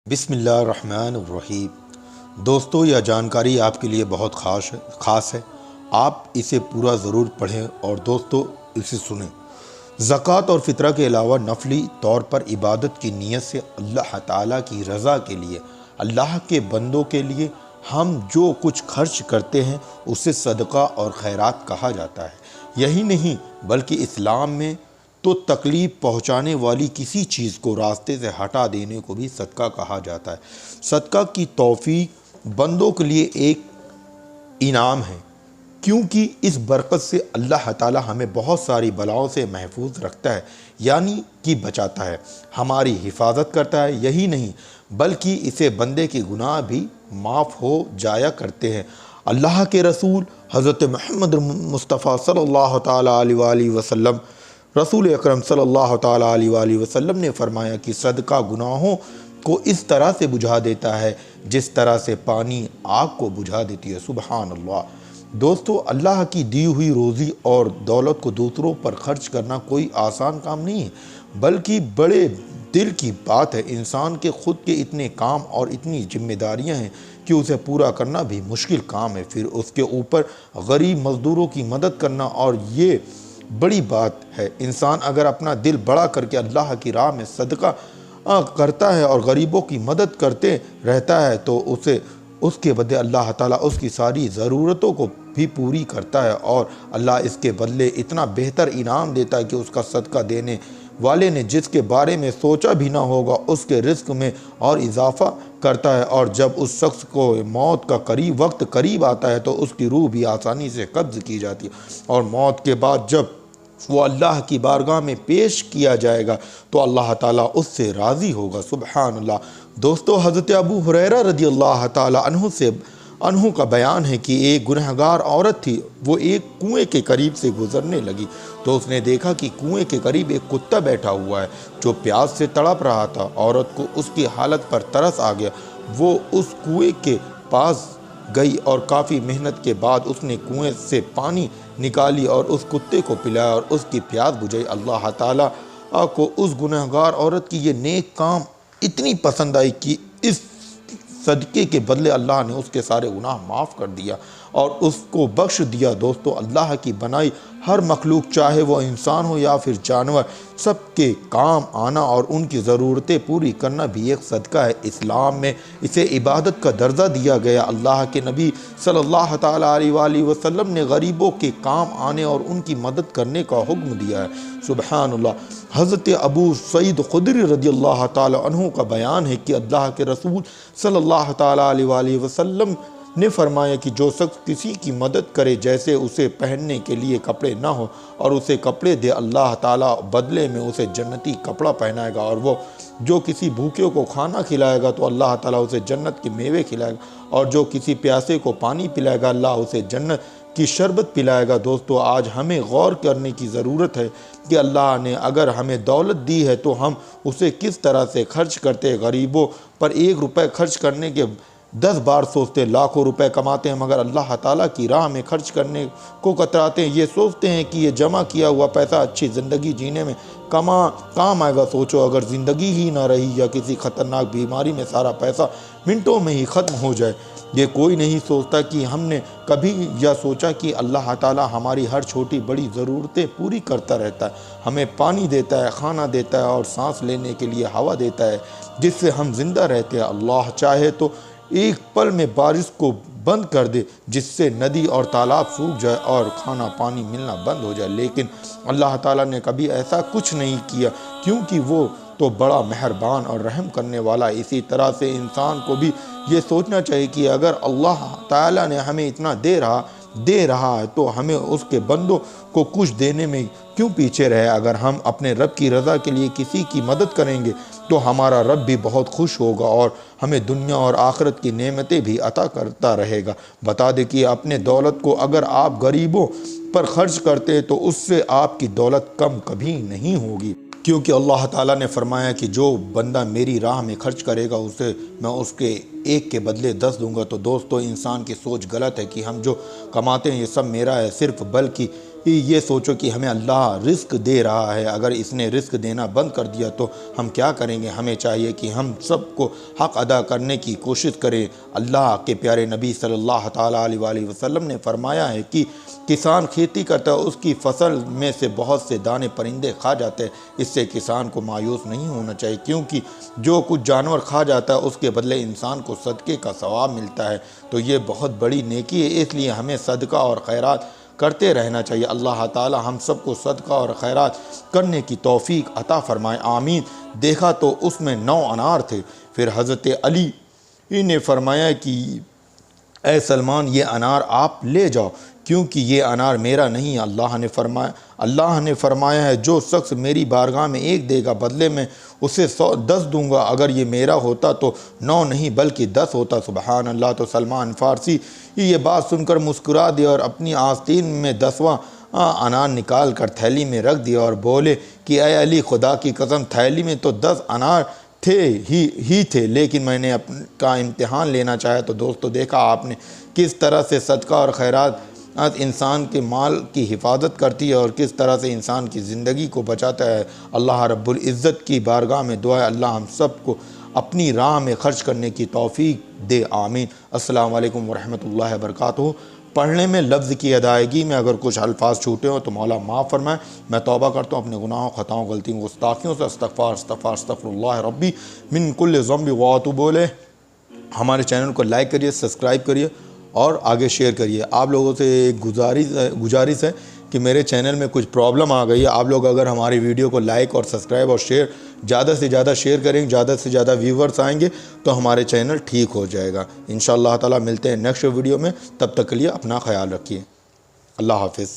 बिस्मिल्लाहिर्रहमानिर्रहीम। दोस्तों, यह जानकारी आपके लिए बहुत ख़ास है। आप इसे पूरा ज़रूर पढ़ें और दोस्तों इसे सुनें। ज़कात और फ़ितरा के अलावा नफली तौर पर इबादत की नीयत से अल्लाह ताला की रज़ा के लिए, अल्लाह के बंदों के लिए हम जो कुछ खर्च करते हैं उसे सदका और खैरात कहा जाता है। यही नहीं बल्कि इस्लाम में तो तकलीफ़ पहुंचाने वाली किसी चीज़ को रास्ते से हटा देने को भी सदका कहा जाता है। सदका की तौफ़ीक बंदों के लिए एक इनाम है, क्योंकि इस बरकत से अल्लाह ताला हमें बहुत सारी बलाओं से महफूज रखता है, यानी कि बचाता है, हमारी हिफाजत करता है। यही नहीं बल्कि इसे बंदे के गुनाह भी माफ़ हो जाया करते हैं। अल्लाह के रसूल हज़रत मोहम्मद मुस्तफ़ा सल्लल्लाहु ताला अलैहि वसल्लम रसूल अकरम सल्लल्लाहु ताला अलैहि वसल्लम ने फरमाया कि सदका गुनाहों को इस तरह से बुझा देता है जिस तरह से पानी आग को बुझा देती है। सुबहान अल्लाह। दोस्तों, अल्लाह की दी हुई रोज़ी और दौलत को दूसरों पर खर्च करना कोई आसान काम नहीं है, बल्कि बड़े दिल की बात है। इंसान के खुद के इतने काम और इतनी जिम्मेदारियां हैं कि उसे पूरा करना भी मुश्किल काम है, फिर उसके ऊपर गरीब मज़दूरों की मदद करना, और ये बड़ी बात है। इंसान अगर अपना दिल बड़ा करके अल्लाह की राह में सदका करता है और गरीबों की मदद करते रहता है तो उसके बदले अल्लाह ताला उसकी सारी ज़रूरतों को भी पूरी करता है, और अल्लाह इसके बदले इतना बेहतर इनाम देता है कि उसका सदका देने वाले ने जिसके बारे में सोचा भी ना होगा उसके रिस्क में और इजाफ़ा करता है। और जब उस शख्स को मौत का वक्त करीब आता है तो उसकी रूह भी आसानी से कब्ज़ की जाती है, और मौत के बाद जब वो अल्लाह की बारगाह में पेश किया जाएगा तो अल्लाह ताला उससे राज़ी होगा। सुबहान अल्लाह। दोस्तों, हज़रत अबू हुरैरा रज़ी अल्लाह ताला अन्हु का बयान है कि एक गुनहगार औरत थी। वो एक कुएं के करीब से गुजरने लगी तो उसने देखा कि कुएं के करीब एक कुत्ता बैठा हुआ है जो प्यास से तड़प रहा था। औरत को उसकी हालत पर तरस आ गया। वो उस कुएं के पास गई और काफ़ी मेहनत के बाद उसने कुएं से पानी निकाली और उस कुत्ते को पिलाया और उसकी प्यास बुझाई। अल्लाह ताला को उस गुनहगार औरत की ये नेक काम इतनी पसंद आई कि इस सदक़े के बदले अल्लाह ने उसके सारे गुनाह माफ़ कर दिया और उसको बख्श दिया। दोस्तों, अल्लाह की बनाई हर मखलूक, चाहे वो इंसान हो या फिर जानवर, सबके काम आना और उनकी ज़रूरतें पूरी करना भी एक सदका है। इस्लाम में इसे इबादत का दर्जा दिया गया। अल्लाह के नबी सल्लल्लाहु ताला अलैहि वसल्लम ने गरीबों के काम आने और उनकी मदद करने का हुक्म दिया है। सुबहान अल्लाह। हज़रत अबू सईद खुदरी रज़ियल्लाहु ताला अन्हु का बयान है कि अल्लाह के रसूल सल्लल्लाहु ताला अलैहि वसल्लम ने फरमाया कि जो शख्स किसी की मदद करे, जैसे उसे पहनने के लिए कपड़े ना हो और उसे कपड़े दे, अल्लाह ताला बदले में उसे जन्नती कपड़ा पहनाएगा, और वो जो किसी भूखे को खाना खिलाएगा तो अल्लाह ताला उसे जन्नत के मेवे खिलाएगा, और जो किसी प्यासे को पानी पिलाएगा अल्लाह उसे जन्नत की शरबत पिलाएगा। दोस्तों, आज हमें गौर करने की ज़रूरत है कि अल्लाह ने अगर हमें दौलत दी है तो हम उसे किस तरह से खर्च करते हैं। गरीबों पर 1 रुपये खर्च करने के 10 बार सोचते। लाखों रुपए कमाते हैं मगर अल्लाह ताला की राह में खर्च करने को कतराते हैं। ये सोचते हैं कि ये जमा किया हुआ पैसा अच्छी ज़िंदगी जीने में काम आएगा। सोचो, अगर ज़िंदगी ही ना रही या किसी ख़तरनाक बीमारी में सारा पैसा मिनटों में ही ख़त्म हो जाए। ये कोई नहीं सोचता कि हमने कभी यह सोचा कि अल्लाह ताला हमारी हर छोटी बड़ी ज़रूरतें पूरी करता रहता है। हमें पानी देता है, खाना देता है और सांस लेने के लिए हवा देता है जिससे हम जिंदा रहते हैं। अल्लाह चाहे तो एक पल में बारिश को बंद कर दे जिससे नदी और तालाब सूख जाए और खाना पानी मिलना बंद हो जाए, लेकिन अल्लाह ताला ने कभी ऐसा कुछ नहीं किया, क्योंकि वो तो बड़ा मेहरबान और रहम करने वाला। इसी तरह से इंसान को भी ये सोचना चाहिए कि अगर अल्लाह ताला ने हमें इतना दे रहा है तो हमें उसके बंदों को कुछ देने में क्यों पीछे रहे। अगर हम अपने रब की रज़ा के लिए किसी की मदद करेंगे तो हमारा रब भी बहुत खुश होगा और हमें दुनिया और आखिरत की नेमतें भी अता करता रहेगा। बता दें कि अपने दौलत को अगर आप गरीबों पर खर्च करते हैं तो उससे आपकी दौलत कम कभी नहीं होगी, क्योंकि अल्लाह ताला ने फरमाया कि जो बंदा मेरी राह में खर्च करेगा उसे मैं उसके एक के बदले 10 दूंगा। तो दोस्तों, इंसान की सोच गलत है कि हम जो कमाते हैं ये सब मेरा है सिर्फ, बल्कि ये सोचो कि हमें अल्लाह रिस्क दे रहा है। अगर इसने रिस्क देना बंद कर दिया तो हम क्या करेंगे। हमें चाहिए कि हम सबको हक़ अदा करने की कोशिश करें। अल्लाह के प्यारे नबी सल्लल्लाहु ताला अलैहि वसल्लम ने फरमाया है कि किसान खेती करता है, उसकी फसल में से बहुत से दाने परिंदे खा जाते हैं। इससे किसान को मायूस नहीं होना चाहिए, क्योंकि जो कुछ जानवर खा जाता है उसके बदले इंसान को सदक़े का सवाब मिलता है। तो ये बहुत बड़ी नेकी है, इसलिए हमें सदका और खैरात करते रहना चाहिए। अल्लाह ताला हम सबको सदका और खैरात करने की तौफीक अता फरमाए, आमीन। देखा तो उसमें 9 अनार थे। फिर हज़रत अली ने फरमाया कि ऐ सलमान, ये अनार आप ले जाओ, क्योंकि ये अनार मेरा नहीं है। अल्लाह ने फरमाया है, जो शख्स मेरी बारगाह में 1 देगा, बदले में उसे 10 दूंगा। अगर ये मेरा होता तो 9 नहीं बल्कि 10 होता। सुबहान अल्लाह। तो सलमान फ़ारसी ये बात सुनकर मुस्कुरा दिया और अपनी आस्तीन में 10वां अनार निकाल कर थैली में रख दिया और बोले कि ऐ अली, खुदा की कसम, थैली में तो 10 अनार थे, लेकिन मैंने अपना इम्तिहान लेना चाहा। तो दोस्तों, देखा आपने किस तरह से सदका और खैरात इंसान के माल की हिफाजत करती है और किस तरह से इंसान की ज़िंदगी को बचाता है। अल्लाह रब्बुल इज़्ज़त की बारगाह में दुआ है, अल्लाह हम सब को अपनी राह में खर्च करने की तौफीक दे, आमीन। अस्सलाम वालेकुम वरहमतुल्लाहि वबरकातुहू। पढ़ने में लफ्ज़ की अदायगी में अगर कुछ अल्फाज छूटे हो तो मौला माफ़ फरमाए। मैं तौबा करता हूँ अपने गुनाहों, ख़ताओं, गलतियों, गुस्ताखियों से। अस्तग़फ़िरुल्लाह रब्बी मिन कुल्लि ज़ंबि व अतूबु इलैह। हमारे चैनल को लाइक करिए, सब्सक्राइब करिए और आगे शेयर करिए। आप लोगों से एक गुजारिश है कि मेरे चैनल में कुछ प्रॉब्लम आ गई है। आप लोग अगर हमारी वीडियो को लाइक और सब्सक्राइब और शेयर ज़्यादा से ज़्यादा शेयर करेंगे, ज़्यादा से ज़्यादा व्यूवर्स आएंगे तो हमारे चैनल ठीक हो जाएगा। इंशाअल्लाह ताला मिलते हैं नेक्स्ट वीडियो में। तब तक के लिए अपना ख्याल रखिए। अल्लाह हाफ़िज़।